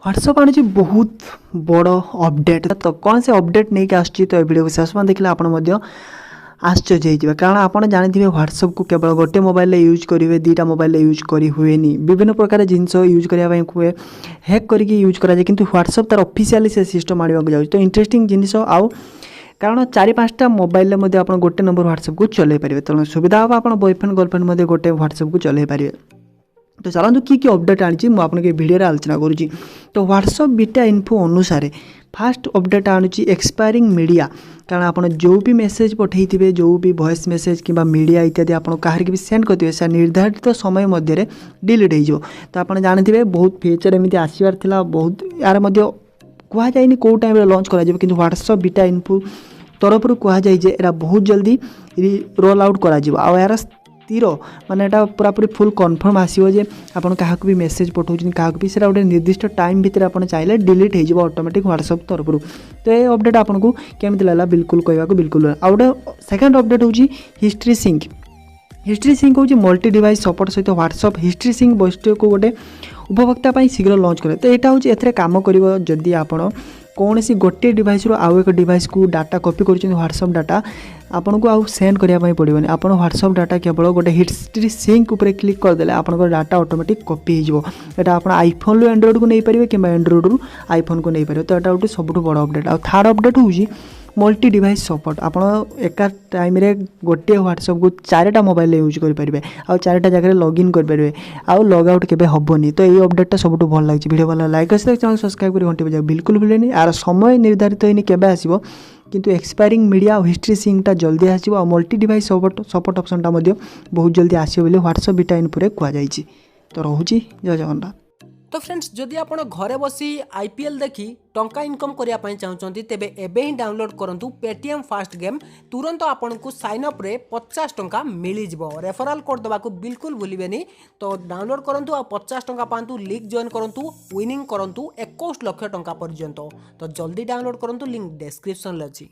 WhatsApp आनी बहुत बड़ अपडेट। तो कौन से अपडेट नहीं आसुच्ची तो वीडियो को शेष में देखले आपण आश्चर्य हो कारण आपड़ जानते व्हाट्सअप को केवल गोटे मोबाइल यूज करेंगे दुईटा मोबाइल यूज कर हुए विभिन्न प्रकार जिनस यूज करने हुए हैक करके यूज कराए कि व्हाट्सअप तार ऑफिशियली से सिस्टम आने को जाए तो इंटरेस्टिंग जिनस आउ कारण 4-5टा मोबाइल आप गोटे नंबर व्हाट्सअप को चलई पारे तेणु सुविधा हम आप बॉयफ्रेंड गर्लफ्रेंड गोटे व्हाट्सअप को चलई पारे। तो चलतु कि अपडेट आनी मुझे वीडियो आलोचना करुँची। तो व्हाट्सअप बीटा इन्फो अनुसार फास्ट अपडेट आणुची एक्सपायरिंग मीडिया कारण आप जो भी मेसेज पठे जो भी वॉइस मेसेज कि मीडिया इत्यादि आप कहार भी सेंड करेंगे से निर्धारित समय मध्य डिलीट हो। तो आप जानते बहुत फ्यूचर एमती आसबार था बहुत यार कहुई कौ टाइम लंच कर व्हाट्सअप बीटा इन्फो तरफ कहुए बहुत जल्दी रोल आउट कर यार स्थिर माने एटा पूरापूरी फुल कन्फर्म आसो जे आपन क्या भी मेसेज पठाउछन क्या भी से गोटे निर्दिष्ट टाइम भितर आप चाहिए डिलीट हो ऑटोमेटिक व्हाट्सअप तरफ। तो ये अपडेट आपको केमती लगा बिल्कुल कहवाक बिल्कुल आ गोटे सेकेंड अपडेट हूँ हिस्ट्री सिंक। हिस्ट्री सिंक हूँ मल्टी डिवाइस सपोर्ट सहित व्हाट्सअप हिस्ट्री सिंक वैशिष्ट्य को गोटे उपभोक्ता शीघ्र लॉन्च करे। तो यहाँ हूँ ए काम कर जदि आप कौन सी गोटे डिवाइस रू आउ एक डिवाइस को डाटा कॉपी कर व्हाट्सअप डाटा आपन को आउ सेंड करने पड़ोनी आप व्हाट्सअप डाटा केवल गोटे हिस्ट्री सिंक उपर क्लिक करदे आप डाटा ऑटोमेटिक कॉपी हो आप आईफोन रू एंड्रॉइड को नहीं पारे कि एंड्रॉइड रू आईफोन को नहीं पारे। तो यहाँ गोटे सब बड़ अपडेट। आ थर्ड अपडेट हूँ मल्टी डिवाइस सपोर्ट आप एका टाइम रे गोटे व्हाट्सअप को 4टा मोबाइल यूज करेंगे आ 4टा जगह लॉगिन करेंगे आउ लॉग आउट केबे हबनी। तो ये अपडेटा सब भल लगी वीडियो भल लाइक कर चैनल सब्सक्राइब कर घंटे बजा बिल्कुल भूलेनी। यार समय निर्धारित होनी केबे आसीबो किंतु एक्सपायरिंग मीडिया और हिस्ट्री सिंकटा जल्दी आसीबो आ मल्टी डिवाइस सपोर्ट ऑप्शनटा बहुत जल्दी आसीबो बोली व्हाट्सअप बीटा इन्फो रे कुआ जायछि। तो रहूची जय जगन्नाथ। तो फ्रेंड्स जदि आप घरे बसी आईपीएल देखी टंका इनकम करने चाहते तेबे एबे ही डाउनलोड करंतु पेटीएम फास्ट गेम तुरंत आपको साइन अप रे 50 टंका मिल जिवो। रेफरल कोड दबा को बिल्कुल भूलिबेनी। तो डाउनलोड करंतु आ 50 टंका पांतु लीग जॉइन करंतु विनिंग करंतु 21 लाख टंका पर्यंत। तो जल्दी डाउनलोड करंतु लिंक डिस्क्रिप्शन ले अछि।